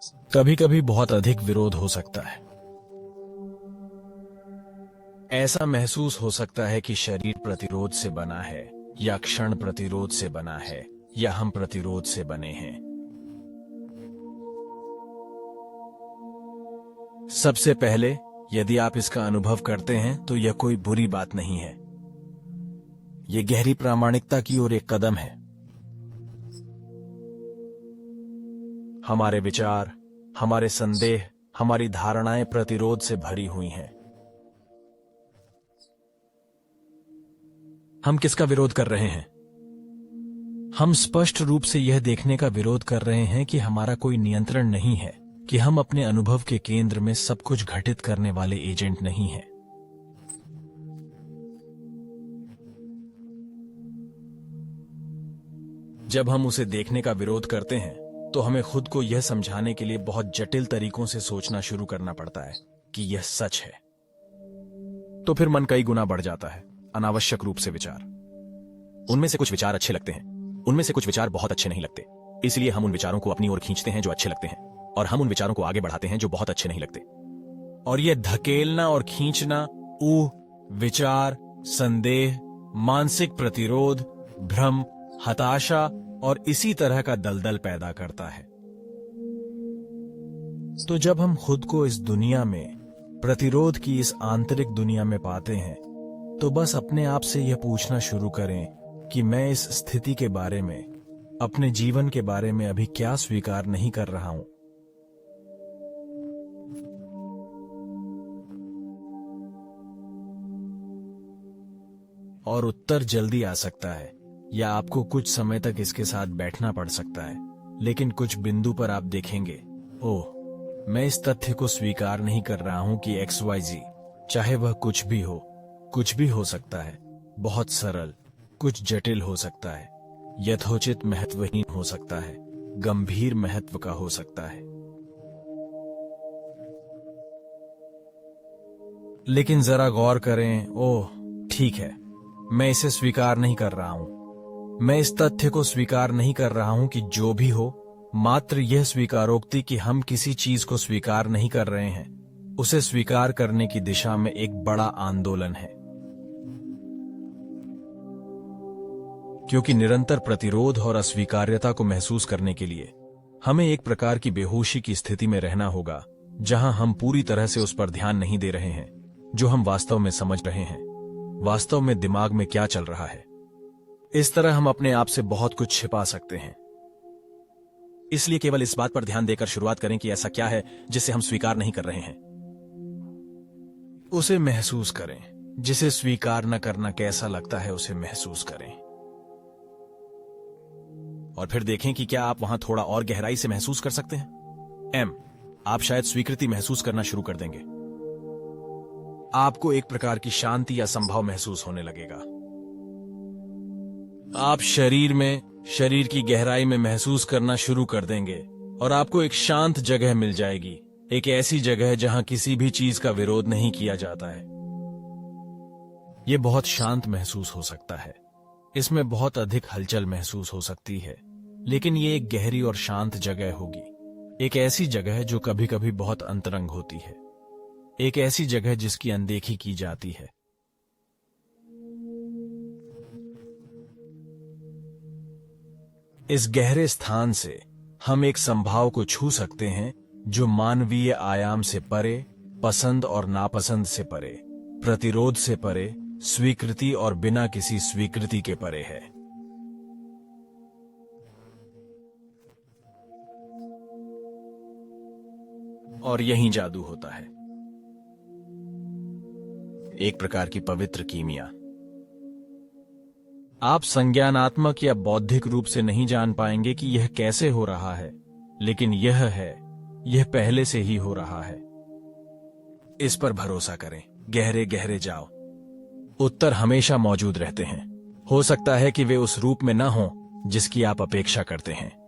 कभी कभी बहुत अधिक विरोध हो सकता है। ऐसा महसूस हो सकता है कि शरीर प्रतिरोध से बना है, या क्षण प्रतिरोध से बना है, या हम प्रतिरोध से बने हैं। सबसे पहले, यदि आप इसका अनुभव करते हैं तो यह कोई बुरी बात नहीं है। यह गहरी प्रामाणिकता की ओर एक कदम है। हमारे विचार, हमारे संदेह, हमारी धारणाएं प्रतिरोध से भरी हुई हैं। हम किसका विरोध कर रहे हैं? हम स्पष्ट रूप से यह देखने का विरोध कर रहे हैं कि हमारा कोई नियंत्रण नहीं है, कि हम अपने अनुभव के केंद्र में सब कुछ घटित करने वाले एजेंट नहीं हैं। जब हम उसे देखने का विरोध करते हैं तो हमें खुद को यह समझाने के लिए बहुत जटिल तरीकों से सोचना शुरू करना पड़ता है कि यह सच है। तो फिर मन कई गुना बढ़ जाता है। अनावश्यक रूप से विचार, उनमें से कुछ विचार अच्छे लगते हैं, उनमें से कुछ विचार बहुत अच्छे नहीं लगते, इसलिए हम उन विचारों को अपनी ओर खींचते हैं जो अच्छे लगते हैं, और हम उन विचारों को आगे बढ़ाते हैं जो बहुत अच्छे नहीं लगते। और यह धकेलना और खींचना विचार, संदेह, मानसिक प्रतिरोध, भ्रम, हताशा और इसी तरह का दलदल पैदा करता है। तो जब हम खुद को इस दुनिया में, प्रतिरोध की इस आंतरिक दुनिया में पाते हैं, तो बस अपने आप से यह पूछना शुरू करें कि मैं इस स्थिति के बारे में, अपने जीवन के बारे में अभी क्या स्वीकार नहीं कर रहा हूं। और उत्तर जल्दी आ सकता है, या आपको कुछ समय तक इसके साथ बैठना पड़ सकता है, लेकिन कुछ बिंदु पर आप देखेंगे, ओह, मैं इस तथ्य को स्वीकार नहीं कर रहा हूं कि XYZ, चाहे वह कुछ भी हो सकता है, बहुत सरल, कुछ जटिल हो सकता है, यथोचित महत्वहीन हो सकता है, गंभीर महत्व का हो सकता है। लेकिन जरा गौर करें, ओह ठीक है, मैं इसे स्वीकार नहीं कर रहा हूं। मैं इस तथ्य को स्वीकार नहीं कर रहा हूं कि जो भी हो, मात्र यह स्वीकारोक्ति कि हम किसी चीज को स्वीकार नहीं कर रहे हैं, उसे स्वीकार करने की दिशा में एक बड़ा आंदोलन है। क्योंकि निरंतर प्रतिरोध और अस्वीकार्यता को महसूस करने के लिए हमें एक प्रकार की बेहोशी की स्थिति में रहना होगा, जहां हम पूरी तरह से उस पर ध्यान नहीं दे रहे हैं जो हम वास्तव में समझ रहे हैं, वास्तव में दिमाग में क्या चल रहा है। इस तरह हम अपने आप से बहुत कुछ छिपा सकते हैं। इसलिए केवल इस बात पर ध्यान देकर शुरुआत करें कि ऐसा क्या है जिसे हम स्वीकार नहीं कर रहे हैं। उसे महसूस करें। जिसे स्वीकार न करना कैसा लगता है, उसे महसूस करें। और फिर देखें कि क्या आप वहां थोड़ा और गहराई से महसूस कर सकते हैं। आप शायद स्वीकृति महसूस करना शुरू कर देंगे। आपको एक प्रकार की शांति या संभाव महसूस होने लगेगा। आप शरीर की गहराई में महसूस करना शुरू कर देंगे, और आपको एक शांत जगह मिल जाएगी, एक ऐसी जगह जहां किसी भी चीज का विरोध नहीं किया जाता है। यह बहुत शांत महसूस हो सकता है, इसमें बहुत अधिक हलचल महसूस हो सकती है, लेकिन यह एक गहरी और शांत जगह होगी, एक ऐसी जगह जो कभी कभी बहुत अंतरंग होती है, एक ऐसी जगह जिसकी अनदेखी की जाती है। इस गहरे स्थान से हम एक संभाव को छू सकते हैं जो मानवीय आयाम से परे, पसंद और नापसंद से परे, प्रतिरोध से परे, स्वीकृति और बिना किसी स्वीकृति के परे है। और यही जादू होता है, एक प्रकार की पवित्र कीमिया। आप संज्ञानात्मक या बौद्धिक रूप से नहीं जान पाएंगे कि यह कैसे हो रहा है, लेकिन यह पहले से ही हो रहा है। इस पर भरोसा करें, गहरे गहरे जाओ। उत्तर हमेशा मौजूद रहते हैं। हो सकता है कि वे उस रूप में न हों जिसकी आप अपेक्षा करते हैं।